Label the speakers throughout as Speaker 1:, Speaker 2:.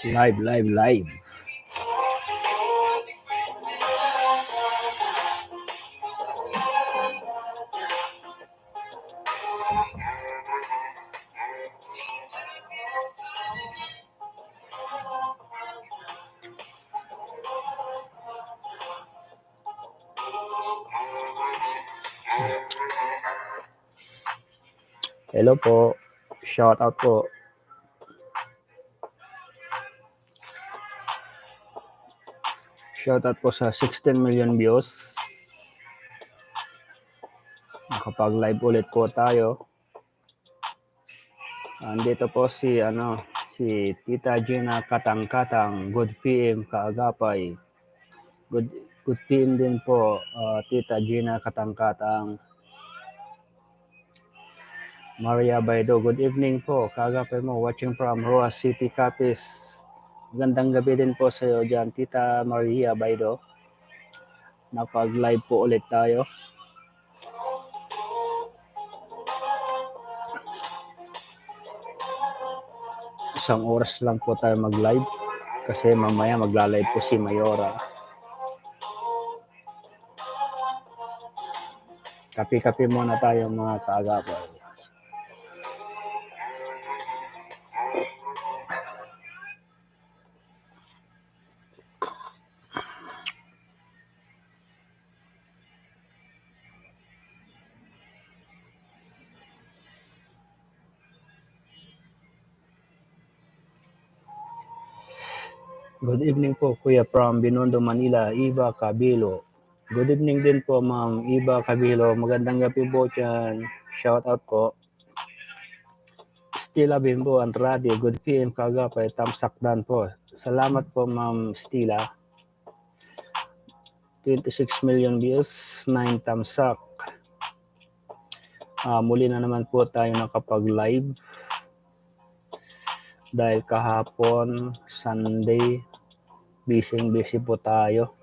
Speaker 1: Live. Hello po. Shout out po. Shout out po sa 16 million views. Nakapag-live ulit po tayo. Andito po si Tita Gina Katang-Katang. Good PM kaagapay. Good PM din po Tita Gina Katang-Katang. Maria Baido, good evening po. Kaagapay mo, watching from Roa City, Capiz. Magandang gabi din po sa iyo dyan, Tita Maria Baido. Napag-live po ulit tayo. Isang oras lang po tayo mag-live kasi mamaya magla-live po si Mayora. Kape-kape muna tayo mga kaagapay. Good evening po Kuya from Binondo, Manila, Iba Cabilo. Good evening din po Ma'am Iba Cabilo. Magandang gabi po dyan. Shout out po. Stila Bimbo Andrade, good PM kaagapay, tamsakdan po. Salamat po Ma'am Stila. 26 million views, 9 tamsak. Muli na naman po tayo nakapag-live. Dahil kahapon, Sunday, busy po tayo.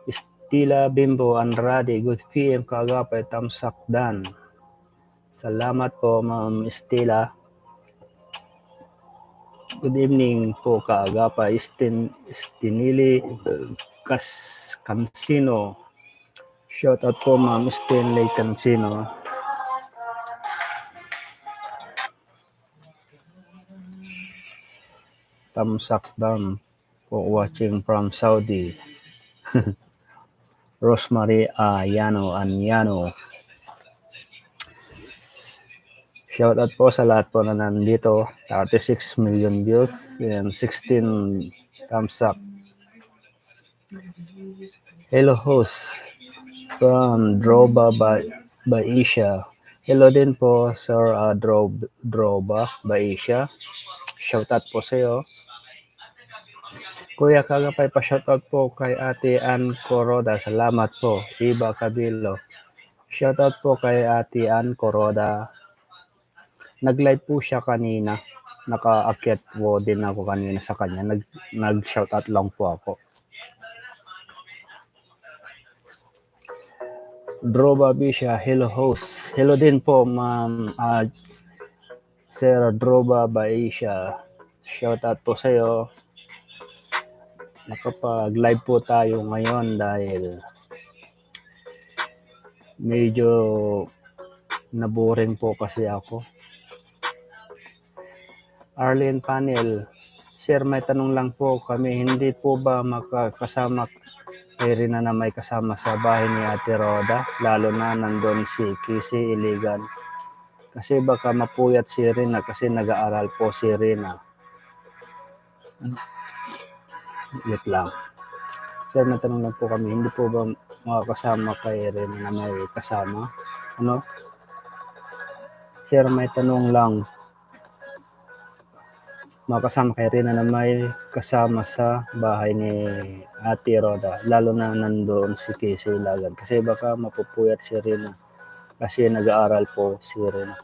Speaker 1: Stila Bimbo Andrade, good PM kaagapay, tamsakdan. Salamat po Ma'am Stila. Good evening po kaagapay, Stinili Cansino. Shout out po Ma'am Stanley Cansino. Tamsakdan po watching from Saudi. Rosemary Anyano. Shout out po sa lahat po na nandito. 36 million views and 16 thumbs up. Hello host from Droba Baisha. Hello din po Sir Droba Baisha. Shout out po sa iyo. Kuya Kagapay, pa-shoutout po kay Ate Ann Coroda. Salamat po. Iba Cabilo. Shoutout po kay Ate Ann Coroda. Nag-live po siya kanina. Naka-akyat po din ako kanina sa kanya. Nag-shoutout lang po ako. Droba Bisha, hello host. Hello din po Ma'am Sir Droba Baisha. Shoutout po sa iyo. Nakapag-live po tayo ngayon dahil medyo naboring po kasi ako. Arlene Panel, Sir, may tanong lang po kami, hindi po ba makakasama kay Rina na may kasama sa bahay ni Ate Roda, lalo na nandun si Kisi Iligan? Kasi baka mapuyat si Rina kasi nag-aaral po si Rina. Wait lang. Sir, may tanong lang po kami, hindi po ba makakasama kay Rina na may kasama? Ano? Sir, may tanong lang. Makasama kay Rina na may kasama sa bahay ni Ate Roda, lalo na nandoon si Casey Lagan. Kasi baka mapupuyat si Rina kasi nag-aaral po si Rina.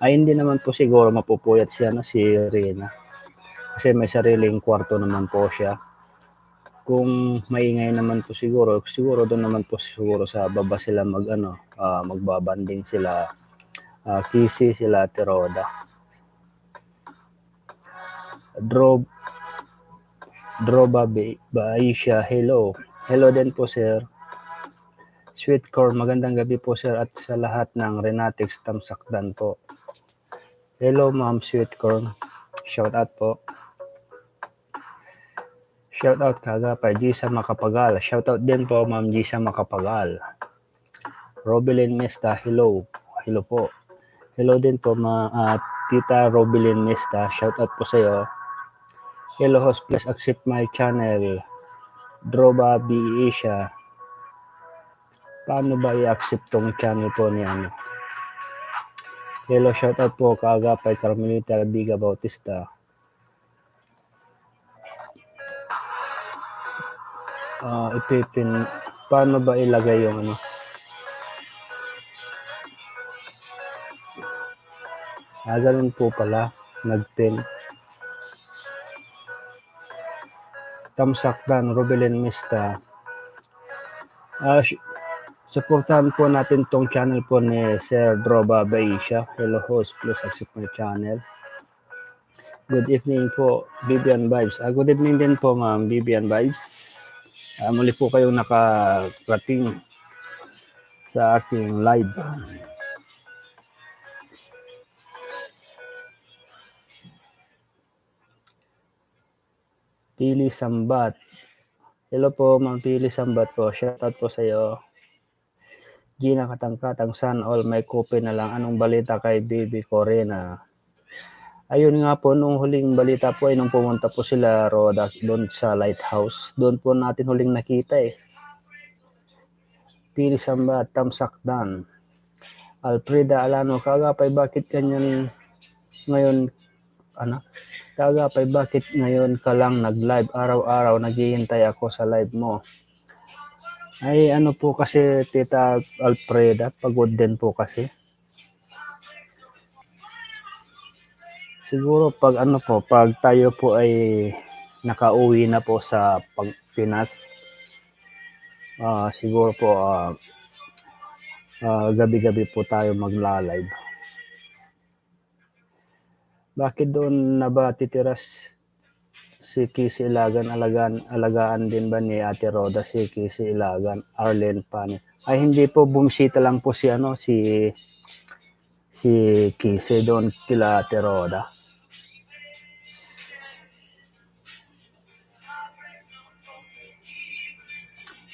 Speaker 1: Ay, hindi naman po siguro mapupuyat si Rina kasi may sariling kwarto naman po siya. Kung maingay naman po siguro doon naman po siguro sa baba sila magbabanding sila, Casey, sila Ate Roda. Droba Baisha, hello. Hello din po, sir. Sweet Corn, magandang gabi po, sir, at sa lahat ng Renatix Tamsakdan po. Hello, Ma'am Sweet Corn. Shout out po. Shout out kagapay, Gisa Makapagal. Shout out din po, Ma'am Gisa Makapagal. Robelyn Mesta, hello. Hello po. Hello din po, Tita Robelyn Mesta. Shout out po sa iyo. Hello host, please accept my channel. Droba B. Asia. Paano ba i-accept tong channel po ni ano? Hello, shout out po kaagapay Carmelita Biga Bautista. Paano ba ilagay yung ano? Ganun po pala, nag-pin. Tamsakdan, Robelyn Mista. Supportahan po natin tong channel po ni Sir Droba Baisha. Hello host, please accept my channel. Good evening po, Vivian Vibes. Good evening din po, Ma'am Vivian Vibes. Muli po kayong nakarating sa aking live. Pili Sambat. Hello po, Ma'am Pili Sambat po. Shoutout po sa iyo. Gina Katangkatang San All, may kopi na lang. Anong balita kay Baby Corena? Ayun nga po, nung huling balita po ay nung pumunta po sila Roda doon sa Lighthouse. Doon po natin huling nakita eh. Pili Sambat, Tamsakdan. Alfreda Alano, kagapay bakit ganyan ngayon, kagapay bakit ngayon ka lang nag-live? Araw-araw naghihintay ako sa live mo. Ay ano po kasi Tita Alfreda, pagod din po kasi. Siguro pag tayo po ay nakauwi na po sa Pinas, siguro po gabi-gabi po tayo magla-live. Bakit doon na ba titiras si Kisi Ilagan? Alagaan din ba ni Ate Roda si Kisi Ilagan? Arlen Pani? Ay hindi po, bumisita lang po si Kisi doon kila Ate Roda.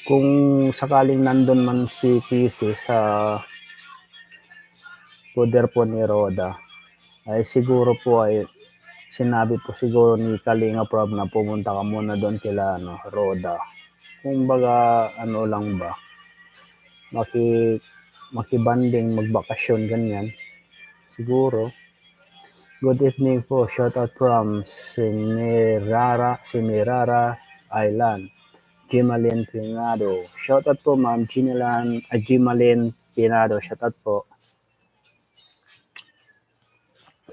Speaker 1: Kung sakaling nandun man si Kisi sa poder po ni Roda, ay siguro po ay sinabi po siguro ni Kalinga Prab na pumunta ka muna doon kila Roda. Kung baga lang ba, makibanding, magbakasyon, ganyan. Siguro. Good evening po. Shout out from Semirara Island. Jimalin Pinado. Shout out po Ma'am Jimalin Pinado. Shout out po.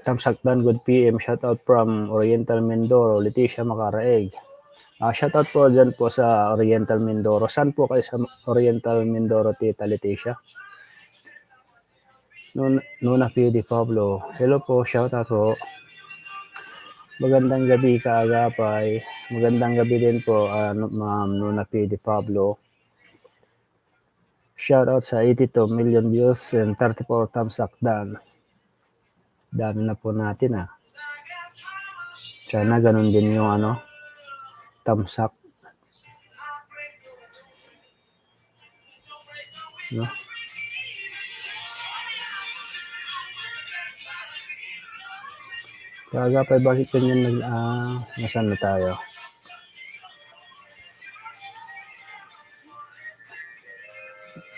Speaker 1: Tamsakdan, good PM. Shout out from Oriental Mindoro. Leticia Macaraeg. Shout out po dyan po sa Oriental Mindoro. Saan po kayo sa Oriental Mindoro, Tita Leticia? Nuna P.D. Pablo. Hello po, shout out po. Magandang gabi kaagapay. Magandang gabi din po, Ma'am Nuna P.D. Pablo. Shout out sa 82 million views and 34 Tamsakdan. Dami na po natin Sana ganun din yung Tamsak. No? Kaagapay, bakit ganyan nasaan na tayo?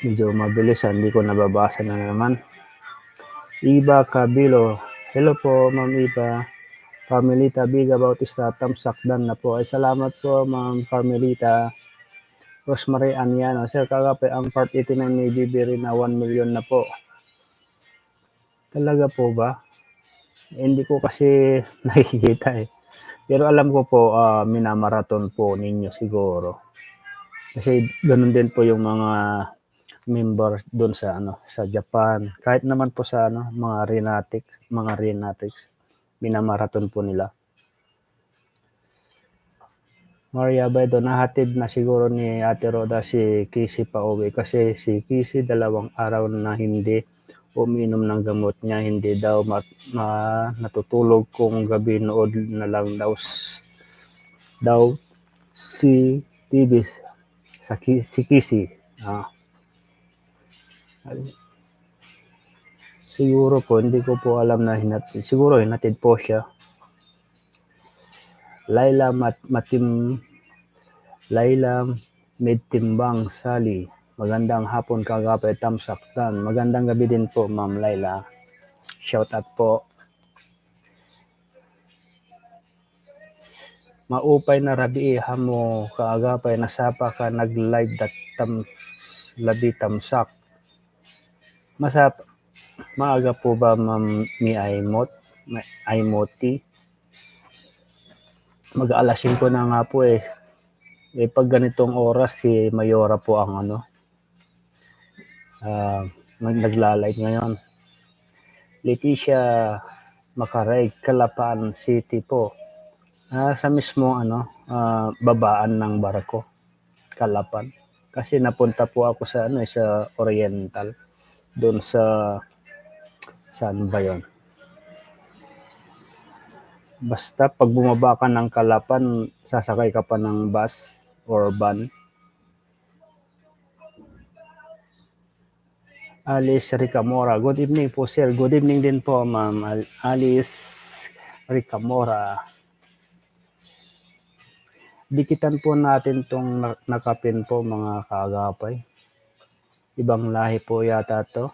Speaker 1: Medyo mabilis, hindi ko nababasa na naman. Iba Cabilo. Hello po, Ma'am Iba. Carmelita Biga Bautista, Tamsakdan na po. Ay salamat po, Ma'am Carmelita. Rosemary Aniano. Sir, kagapay, ang part 89 ni Bibiri na 1 million na po. Talaga po ba? Hindi ko kasi nakikita eh. Pero alam ko po, minamarathon po ninyo siguro. Kasi ganun din po yung mga member doon sa sa Japan. Kahit naman po sa mga Renatix, minamarathon po nila. Maria Bedo, nahatid na siguro ni Ate Roda si Kisi pauwi kasi si Kisi 2 araw na hindi uminom ng gamot niya, hindi daw natutulog kung gabi, nood na lang daw si TV si Kisi. Siguro po, hindi ko po alam na siguro hinatid po siya. Laila Medtimbang Sali, magandang hapon kagapay tamsaktan. Magandang gabi din po, Ma'am Laila. Shout out po. Maupay na rabi hamo kaagapay nasapa ka nag-live labi tamsak. Maaga po ba, Ma'am Mi Aimoti? Mag-alas 5 na nga po eh. Pag ganitong oras si Mayora po ang nagla-live ngayon. Leticia Macarey, Calapan City po. Sa mismo babaan ng barko, Calapan. Kasi napunta po ako sa sa Oriental. Doon sa saan ba 'yon? Basta pag bumaba ka ng Calapan, sasakay ka pa ng bus or van. Alice Ricamora, good evening po sir. Good evening din po, Ma'am Alice Ricamora. Dikitan po natin tong nakapin po, mga kaagapay. Ibang lahi po yata to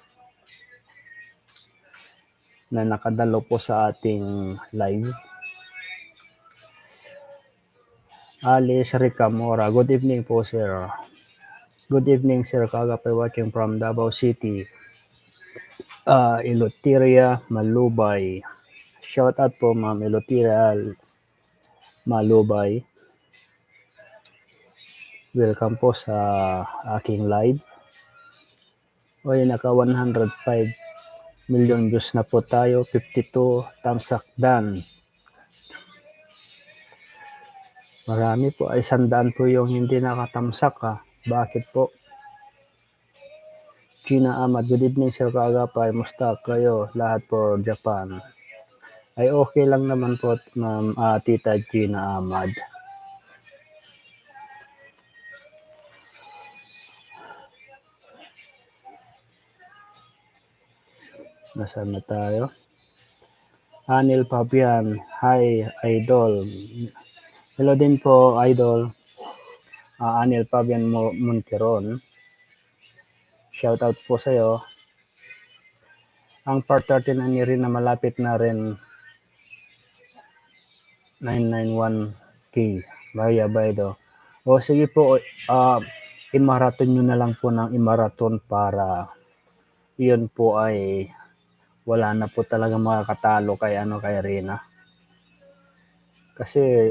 Speaker 1: na nakadalo po sa ating live. Alice Ricamora, good evening po sir. Good evening sir, kaagapay watching from Davao City. Ilotiria Malubay. Shout out po, Ma'am Ilotiria Malubay. Welcome po sa aking live. Naka 105 million views na po tayo. 52 thumbs up done. Marami po, ay 100 po yung hindi nakatamsak Bakit po? Gina Ahmad, good evening sir kaagapay. Musta kayo lahat po Japan? Ay okay lang naman po, Ma'am Tita Gina Ahmad. Nasaan na tayo? Anil Fabian, hi idol. Hello din po idol. Anil Fabian Monteron. Shout out po sa iyo. Ang part 30 na ni rin na malapit na rin 991k. Baya Baydo. Sige po, i-marathon nyo na lang po ng i-marathon para yun po ay wala na po talaga makakatalo kay Rina. Kasi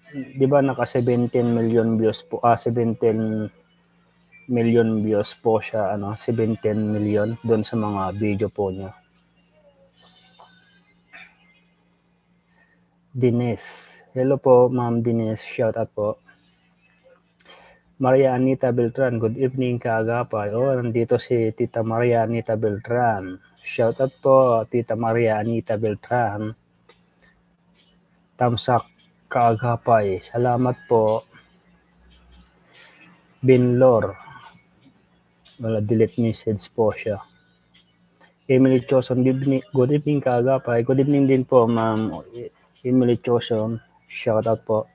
Speaker 1: di ba naka 17 million views po, 17 million views po siya, 17 million doon sa mga video po niya. Dines. Hello po, Ma'am Dines. Shout out po. Maria Anita Beltran. Good evening kaagapay. Nandito si Tita Maria Anita Beltran. Shout out po, Tita Maria Anita Beltran. Tamsak kaagapay. Salamat po. Binlor. Wala, delete message po siya. Emily Choson, good evening kaagapay. Good evening din po, Ma'am Emily Choson. Shout out po.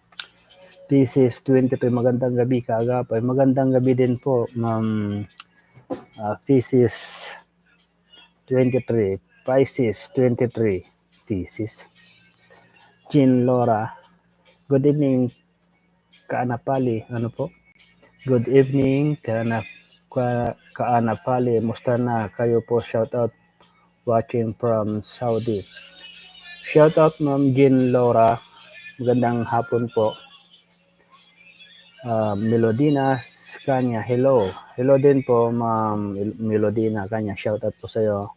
Speaker 1: Species 23, magandang gabi kaagapay. Magandang gabi din po, Ma'am Pisces 23. Pisces 23. Pisces. Jean Laura, good evening Kaanapali. Ano po? Good evening Kaanapali. Musta na kayo po? Shout out watching from Saudi. Shout out Ma'am Jean Laura. Magandang hapon po. Melodina Kanya, hello. Hello din po, Ma'am Melodina Kanya. Shout out po sa iyo.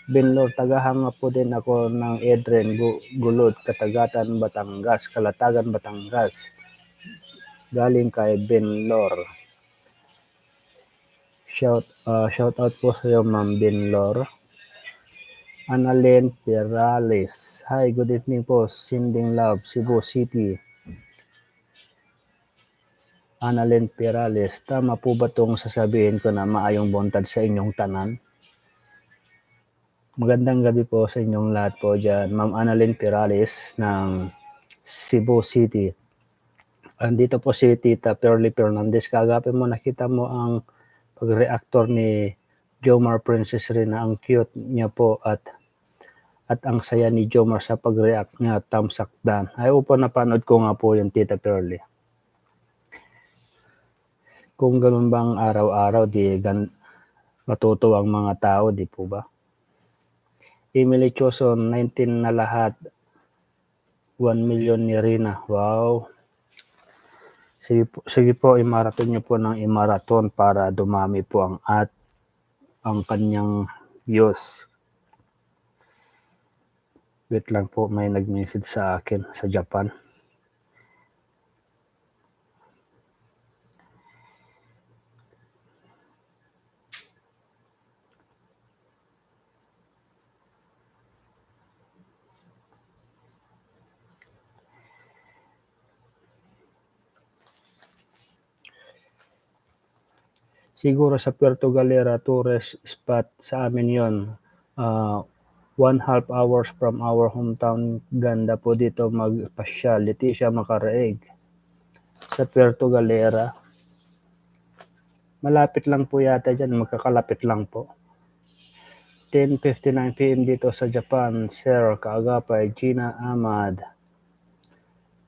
Speaker 1: Binlor, tagahanga po din ako ng Edren Gulod, Katagatan, Batangas, Kalatagan, Batangas. Galing kay Binlor. Shout out po sa iyo, Ma'am Binlor. Annalyn Perales. Hi, good evening po. Sending love, Cebu City. Annalyn Perales, tama po ba itong sasabihin ko na maayong buntad sa inyong tanan? Magandang gabi po sa inyong lahat po dyan. Ma'am Annalyn Perales ng Cebu City. Andito po si Tita Pearly Fernandez. Kagabi mo nakita mo ang pag-reactor ni Jomar Princess Rina. Ang cute niya po at ang saya ni Jomar sa pag-react niya, tamsakdan. Ay upo, napanood ko nga po yung Tita Pearly. Kung ganun bang araw-araw, di matutuwa ang mga tao, di po ba? Emily Choson, 19 na lahat. 1 million ni Rina. Wow. Sige po, i-marathon niyo po ng i-marathon para dumami po ang kanyang views. Wait lang po, may nag-message sa akin sa Japan. Siguro sa Puerto Galera tourist spot sa amin yon. 1.5 hours from our hometown. Ganda po dito magpasyal. Leticia Macaraig sa Puerto Galera. Malapit lang po yata dyan. Magkakalapit lang po. 10:59 PM dito sa Japan. Sir Kaagapay, Gina Ahmad.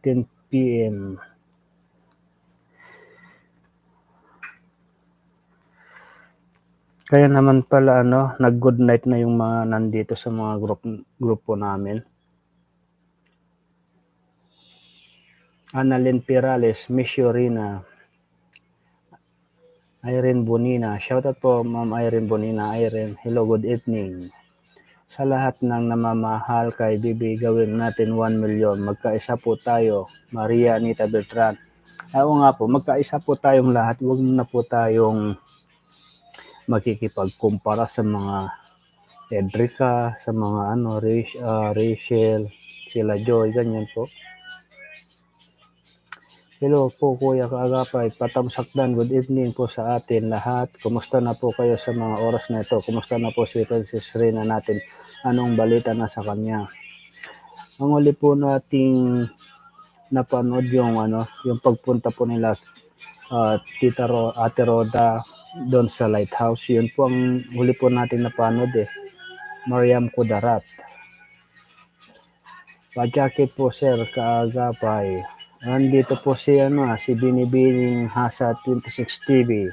Speaker 1: 10 PM. Kaya naman pala nag-good night na yung mga nandito sa mga grupo namin. Annalyn Perales, Miss Yorina. Irene Bonina. Shoutout po, Ma'am Irene Bonina. Irene, hello, good evening. Sa lahat ng namamahal kay Bibi, gawin natin 1 million. Magkaisa po tayo. Maria Anita Beltran. Oo nga po, magkaisa po tayong lahat. Huwag na po tayong makikipagkumpara sa mga Edrica, sa mga Rachel, sila Joy, ganyan po. Hello po Kuya Kaagapay, patamsakdan, good evening po sa atin lahat. Kumusta na po kayo sa mga oras na ito? Kumusta na po si Princess Rina natin? Anong balita na sa kanya? Ang huli po nating napanood yung pagpunta po nila Ate Roda doon sa lighthouse. Yun po ang huli po nating napanood Mariam Kudarat. Pa-jacket po Sir Kaagapay. Nandito po si Binibining Hasa 26 TV.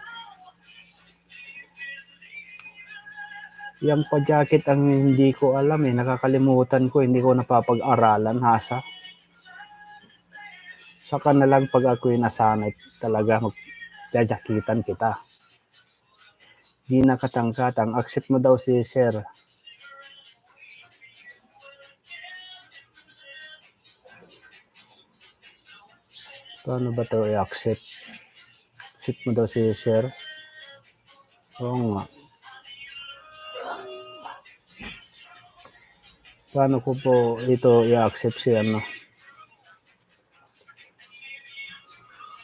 Speaker 1: Yung pa-jacket ang hindi ko alam nakakalimutan ko, hindi ko napapag-aralan Hasa. Saka na lang pag ako'y nasanay talaga magjajakitan kita. Di nakatangkatang, accept mo daw si Sir. Paano ba ito i-accept? Accept mo daw si Sir. Oo nga. Paano ko po ito i-accept si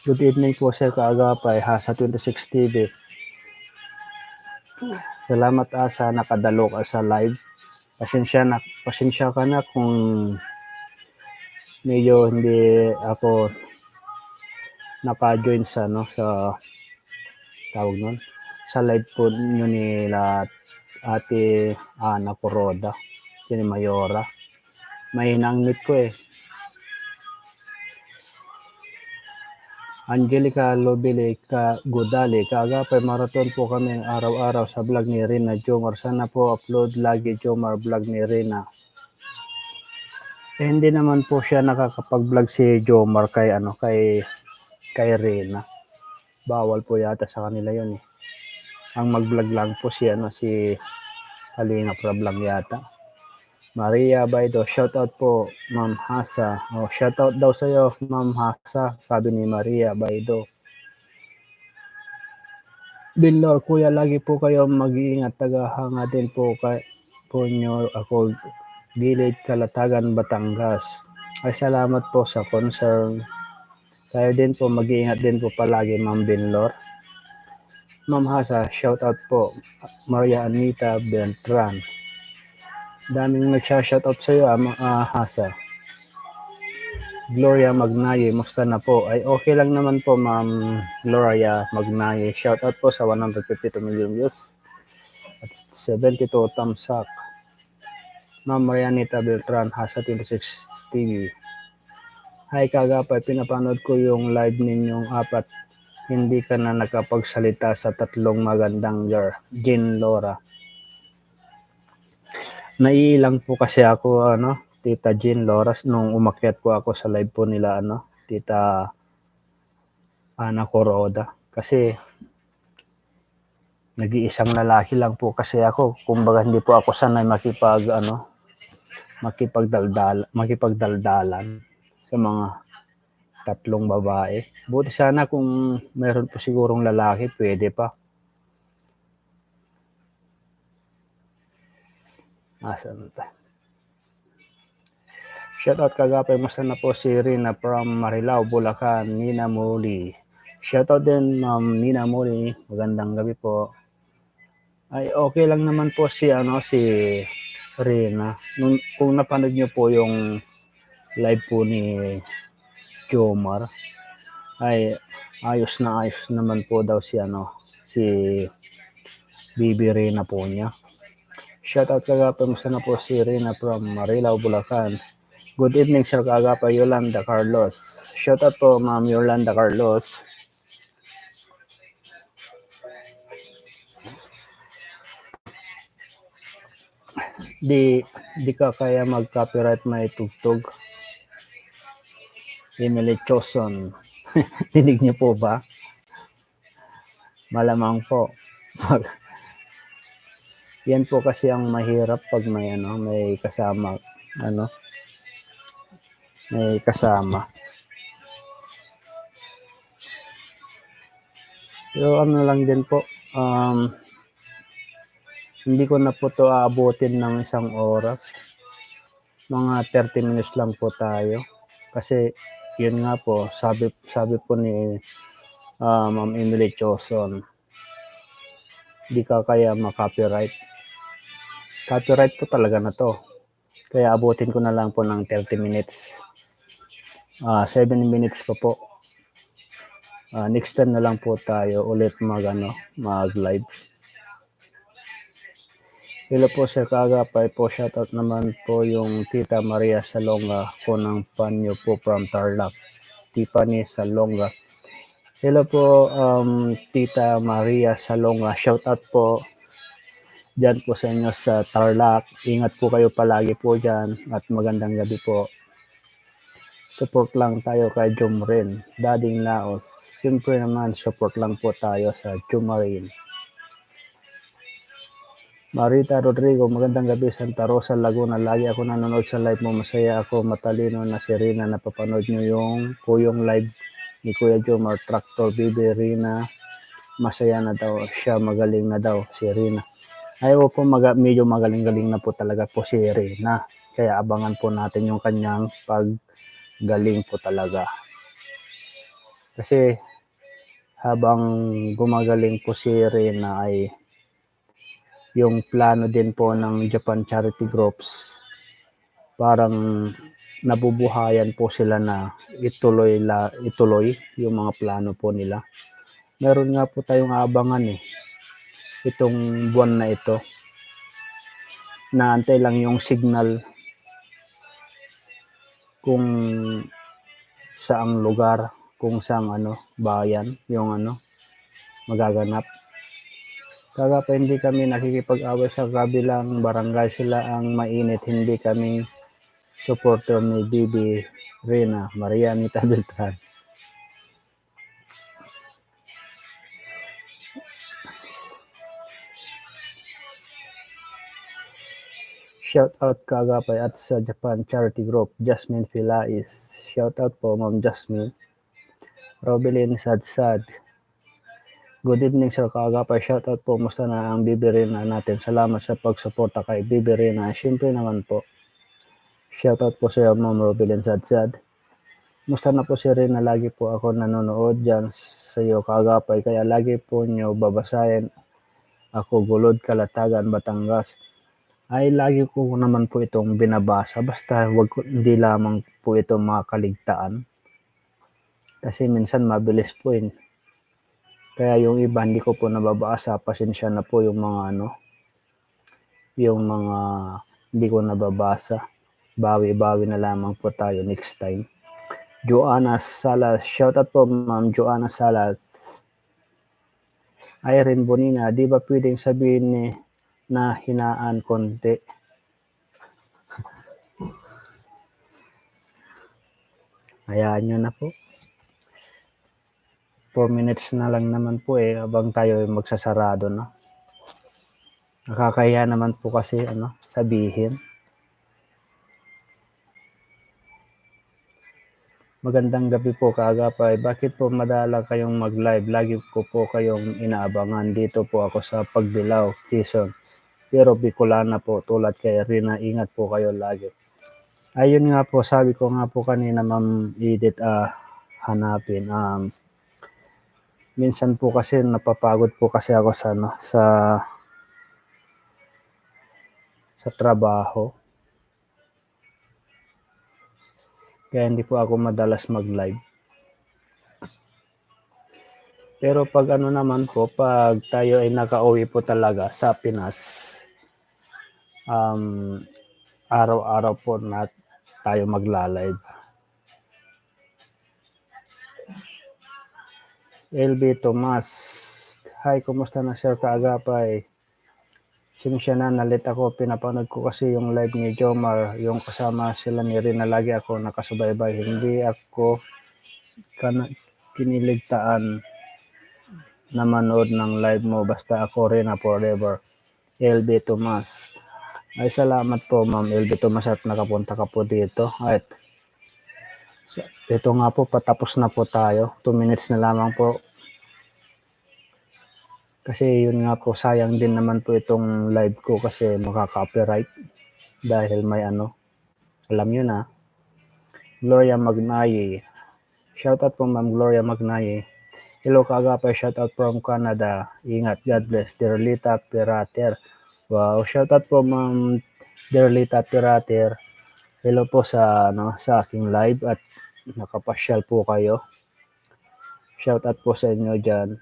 Speaker 1: Good evening po Sir Kaagapay, Hasa 26 TV. Salamat sa nakadalo ka sa live. Pasensya ka na kung medyo hindi ako naka-join sa tawag nun, sa live po nyo nila Ate Ana Coroda, ni Mayora. Mahina ang net ko Angelica Lobile Godale, Kaagapay, marathon po kami araw-araw sa vlog ni Rina Jomar. Sana po upload lagi Jomar vlog ni Rina. Hindi naman po siya nakakapag-vlog si Jomar kay Rina. Bawal po yata sa kanila yun Ang mag-vlog lang po si Kalinga Prab lang yata. Maria Baido, shoutout po, Ma'am Hasa. Shoutout daw sa'yo, Ma'am Hasa, sabi ni Maria Baido. Binlor, kuya, lagi po kayo mag-iingat. Tagahanga din po nyo ako, Gilid, Kalatagan, Batangas. Ay, salamat po sa concern. Kayo din po, mag-iingat din po palagi, Ma'am Binlor. Ma'am Hasa, shoutout po, Maria Anita Beltran. Daming nag-shoutout sa iyo, Hasa. Gloria Magnaye, musta na po? Ay, okay lang naman po, Ma'am Gloria Magnaye. Shoutout po sa 152 million views at 72 thumbs up. Ma'am Marianita Beltran, Hasa 26 TV. Hi Kagapay, pinapanood ko yung live ninyong apat. Hindi ka na nakapagsalita sa tatlong magandang girl. Jean Laura. Naiilang po kasi ako, Tita Jean Loras, nung umakyat po ako sa live po nila, Tita Ana Coroda. Kasi, nag-iisang lalaki lang po kasi ako. Kumbaga, hindi po ako sanay makipagdaldalan sa mga tatlong babae. Buti sana kung meron po sigurong lalaki, pwede pa. Asan ito? Shoutout Kagapay, musta na po si Rina from Marilao, Bulacan, Nina Muli. Shoutout din Nina Muli, magandang gabi po. Ay okay lang naman po si Rina. Kung napanood niyo po yung live po ni Jomar, ay ayos naman po daw si Bibi Rina po niya. Shoutout Kagapay, musta na po si Rina from Marilao, Bulacan. Good evening, Sir Kagapay, Yolanda Carlos. Shoutout po, Ma'am Yolanda Carlos. Di ka kaya mag-copyright may tugtog. Emily Choson. Dinig niyo po ba? Malamang po. Yan po kasi ang mahirap pag may kasama, may kasama. Pero lang din po, hindi ko na po to aabutin ng isang oras. Mga 30 minutes lang po tayo. Kasi yun nga po, sabi po ni Ma'am Emily Choson, di ka kaya ma-copyright. Copyright po talaga na to. Kaya abutin ko na lang po ng 30 minutes. 7 minutes pa po. Next time na lang po tayo ulit mag-live. Hello po Sir Kagapay po, shoutout naman po yung Tita Maria Salonga ko ng Panyo po from Tarlac. Tiffany Salonga. Hello po Tita Maria Salonga, shoutout po dyan po sa inyo sa Tarlac. Ingat po kayo palagi po dyan at magandang gabi po. Support lang tayo kay Jumrin, Dading Laos. Siyempre naman support lang po tayo sa Jumarin. Marita Rodrigo, magandang gabi, Santa Rosa, Laguna. Lagi ako nanonood sa live mo. Masaya ako, matalino na si Rina. Napapanood nyo yung live ni Kuya Jomar, Tractor, Bibi Rina. Masaya na daw siya, magaling na daw si Rina. Ayaw po, medyo magaling-galing na po talaga po si Rina. Kaya abangan po natin yung kanyang paggaling po talaga. Kasi habang gumagaling po si Rina ay yung plano din po ng Japan Charity Groups, parang nabubuhayan po sila na ituloy yung mga plano po nila. Meron nga po tayong abangan itong buwan na ito. Naantay lang yung signal kung saang lugar, kung saang bayan yung magaganap. Kagapay, hindi kami nakikipag-away sa kabilang barangay, sila ang mainit, hindi kami supporter ni Bibi Rina, Maria Anita Beltran. Shout out kaagapay at sa Japan Charity Group, Jasmine Filais. Shout out po Ma'am Jasmine. Robelyn Sadsad. Good evening Sir kaagapay. Shout out po. Musta na ang Bibi Rina natin. Salamat sa pagsuporta kay Bibi Rina. Siyempre naman po. Shout out po sa Ma'am Robelyn Sadsad. Musta na po si Rina, lagi po ako nanonood dyan sa iyo kaagapay, kaya lagi po nyo babasahin ako, Gulod, Kalatagan, Batangas. Ay lagi ko naman po itong binabasa, basta hindi lamang po ito mga kaligtaan. Kasi minsan mabilis po yun. Kaya yung iba hindi ko po nababasa, pasensya na po yung mga yung mga hindi ko nababasa. Bawi-bawi na lamang po tayo next time. Joanna Salas, shoutout po Ma'am Joanna Salas. Irene Bonina, di ba pwedeng sabihin na hinaan konti? Hayaan nyo na po. 4 minutes na lang naman po habang tayo magsasarado na. Nakakahiya naman po kasi sabihin. Magandang gabi po kaagapay. Bakit po madala kayong mag-live? Lagi ko po kayong inaabangan. Dito po ako sa Pagbilao, Quezon. Pero Bicolana po, tulad kay Rina, ingat po kayo lagi. Ayun nga po, sabi ko nga po kanina Ma'am Edith, hanapin. Minsan po kasi napapagod po kasi ako sa trabaho. Kaya hindi po ako madalas mag-live. Pero pag naman po, pag tayo ay nakauwi po talaga sa Pinas, araw-araw po na tayo magla-live. LB Tomas, hi, kumusta na Sir kaagapay? Sinisya na, nalit ako, pinapanood ko kasi yung live ni Jomar, yung kasama sila ni Rina, lagi ako nakasubaybay. Hindi ako kiniligtaan na manood ng live mo, basta ako Rina forever. LB Tomas. Ay salamat po Ma'am LB Tomas at nakapunta ka po dito. At ito nga po, patapos na po tayo. 2 minutes na lamang po. Kasi yun nga po, sayang din naman po itong live ko kasi makaka-copyright dahil may alam nyo na. Gloria Magnaye. Shoutout po Ma'am Gloria Magnaye. Hello kaagapay, shoutout from Canada. Ingat, God bless. Derlita Pirater. Wow, shoutout po Ma'am Derlita Pirater. Hello po sa aking live at nakapasyal po kayo. Shoutout po sa inyo dyan.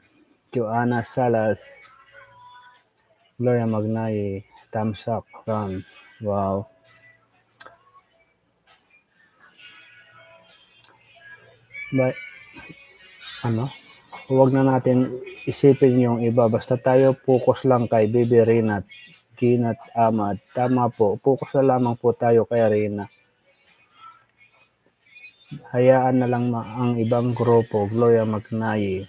Speaker 1: Joanna Salas, Gloria Magnaye, thumbs up from, wow. But, huwag na natin isipin yung iba. Basta tayo focus lang kay Bibi Rina, Kinat Ahmad. Tama po, focus na lamang po tayo kay Rina. Hayaan na lang ang ibang grupo, Gloria Magnaye.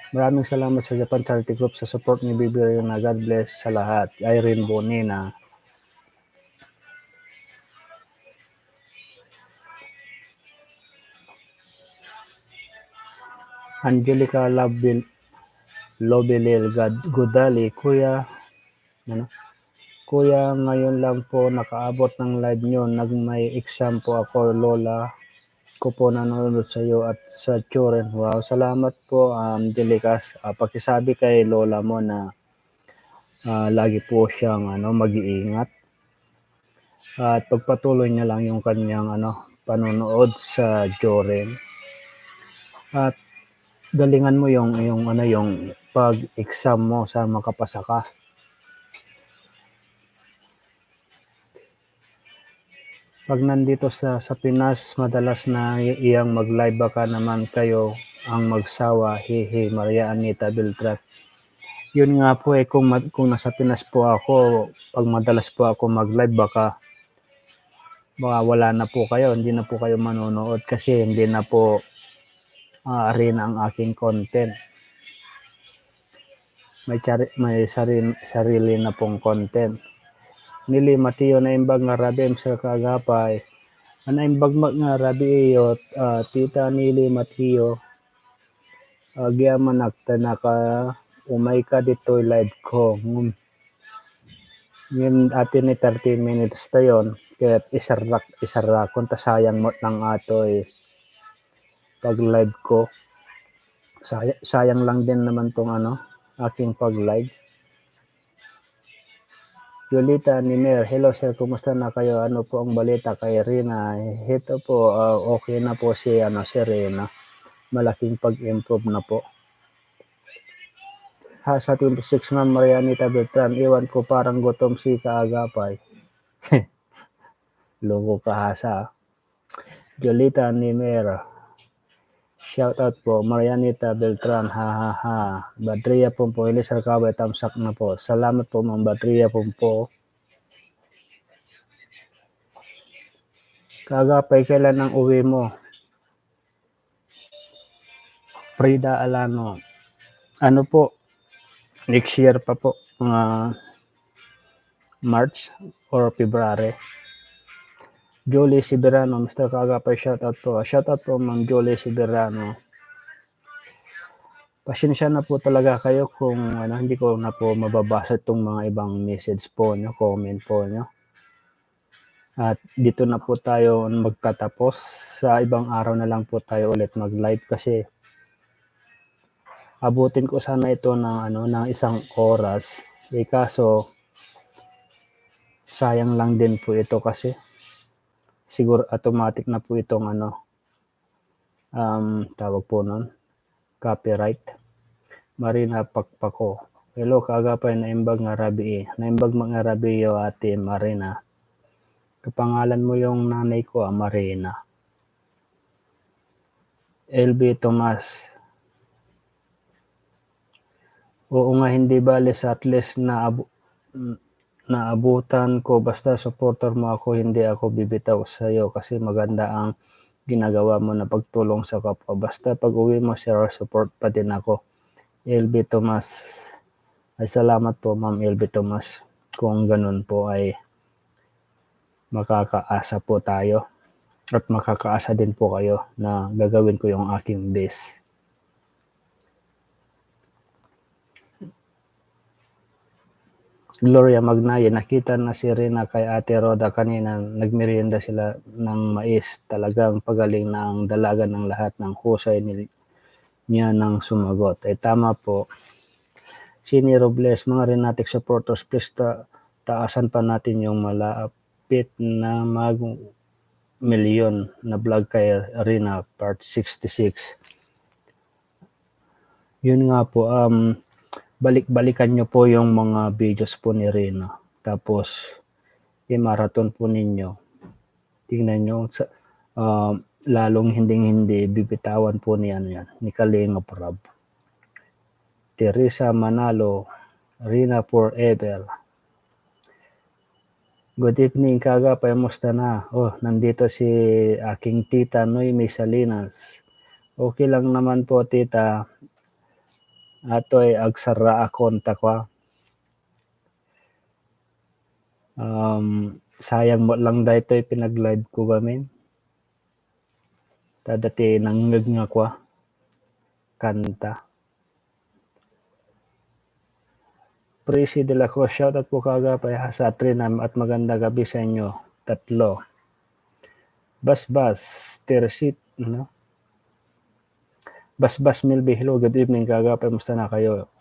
Speaker 1: Maraming salamat sa Japan Charity Group sa support ni Bibi Rina. God bless sa lahat. Irene Bonina. Angelica Lobelir Godali. Kuya, ngayon lang po nakaabot ng live nyo. May exam po ako, Lola ko po nanonood sa iyo at sa Churen. Wow, salamat po Angelica. Pakisabi kay Lola mo na lagi po siyang mag-iingat. At pagpatuloy niya lang yung kanyang panonood sa Churen. At galingan mo yung pag-exam mo sa makapasa ka. Pag nandito sa Pinas, madalas na iyang mag-live, baka naman kayo ang magsawa. Hehe, Maria Anita Beltran. Yun nga po kung nasa Pinas po ako, pag madalas po ako mag-live, baka wala na po kayo, hindi na po kayo manonood kasi hindi na po rin ang aking content. May sarili na pong content. nili matiyo na imbag nga rabim sa kagapay. Ana imbag nga rabi iyot tita nili matiyo agyaman nakta naka umay ka dito'y live ko. Ngayon atin ni 30 minutes tayon kaya isarakon ta sayang mo lang atoy pag live ko. Sayang lang din naman tong aking pag live. Yolita Nimer, hello sir, kumusta na kayo? Ano po ang balita kay Rina? Ito po, okay na po si Rina. Malaking pag-improve na po. Sa 26 Ma'am Marianita Beltran, iwan ko parang gutom si Kaagapay. Loko ka hasa. Yolita Nimer, shout out po, Marianita Beltran, ha ha ha. Badria po, Elisar Kabay, tamsak na po. Salamat po Ma'am Badria po. Kaagapay, kailan ang uwi mo? Frida Alano, ano po, next year pa po, March or February. Jolie Siberano, Mr. Kaagapay, shout out po. Shout out po Ma'am Jolie Siberano. Pasensya na po talaga kayo kung hindi ko na po mababasa itong mga ibang message po nyo, comment po nyo. At dito na po tayo magtatapos. Sa ibang araw na lang po tayo ulit mag-live kasi abutin ko sana ito ng isang oras. Kaso sayang lang din po ito kasi siguro automatic na po itong tawag po nun, copyright. Marina Pakpako, hello Kaagapay, naimbag nga rabi. Naimbag mga rabi yo ate Marina. Kapangalan mo yung nanay ko, Marina. LB Tomas, oo nga, hindi bale sa at least naabutan ko, basta supporter mo ako, hindi ako bibitaw sa iyo kasi maganda ang ginagawa mo na pagtulong sa kapwa. Basta pag uwi mo, share support pa din ako. LB Tomas, ay salamat po Ma'am LB Tomas. Kung ganun po ay makakaasa po tayo at makakaasa din po kayo na gagawin ko yung aking best. Gloria Magnaye, nakita na si Rina kay Ate Roda kanina, nagmerienda sila ng mais. Talagang pagaling na ang dalaga ng lahat ng husay niya nang sumagot. Ay tama po. Sini Robles, mga Renatic supporters, please taasan pa natin yung malapit na mag-milyon na vlog kay Rina part 66. Yun nga po, balik-balikan nyo po yung mga videos po ni Rina. Tapos, i-marathon po ninyo. Tingnan nyo, lalong hindi bibitawan po ni ni Kalinga Prab. Teresa Manalo, Rina Forever. Good evening, Kaagapay, musta na? Nandito si aking tita Noemi Salinas. Okay lang naman po, tita. Ato'y agsara akonta ko. Sayang mo lang dahito pinag-live ko gamin. Tadati nanggag nga ko kanta. Presi de la Cruz, shoutout po Kaagapay sa Trinam at maganda gabi sa inyo. 3. Basbas, Tersit, Basbas Milby, hello, good evening Kaagapay, musta na kayo?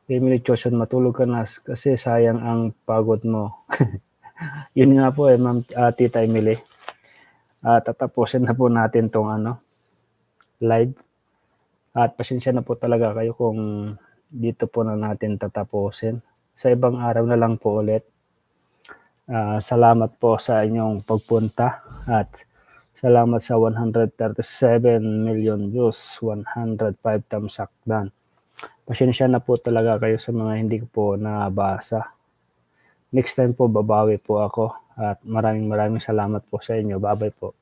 Speaker 1: Emily Choson, matulog ka na kasi sayang ang pagod mo. Yun nga po Ma'am Tita Emily. Tatapusin na po natin tong live. At pasensya na po talaga kayo kung dito po na natin tatapusin. Sa ibang araw na lang po ulit. Salamat po sa inyong pagpunta at salamat sa 137 million views, 105 thumbs up done. Pasensya na po talaga kayo sa mga hindi ko po nabasa. Next time po babawi po ako at maraming salamat po sa inyo. Bye-bye po.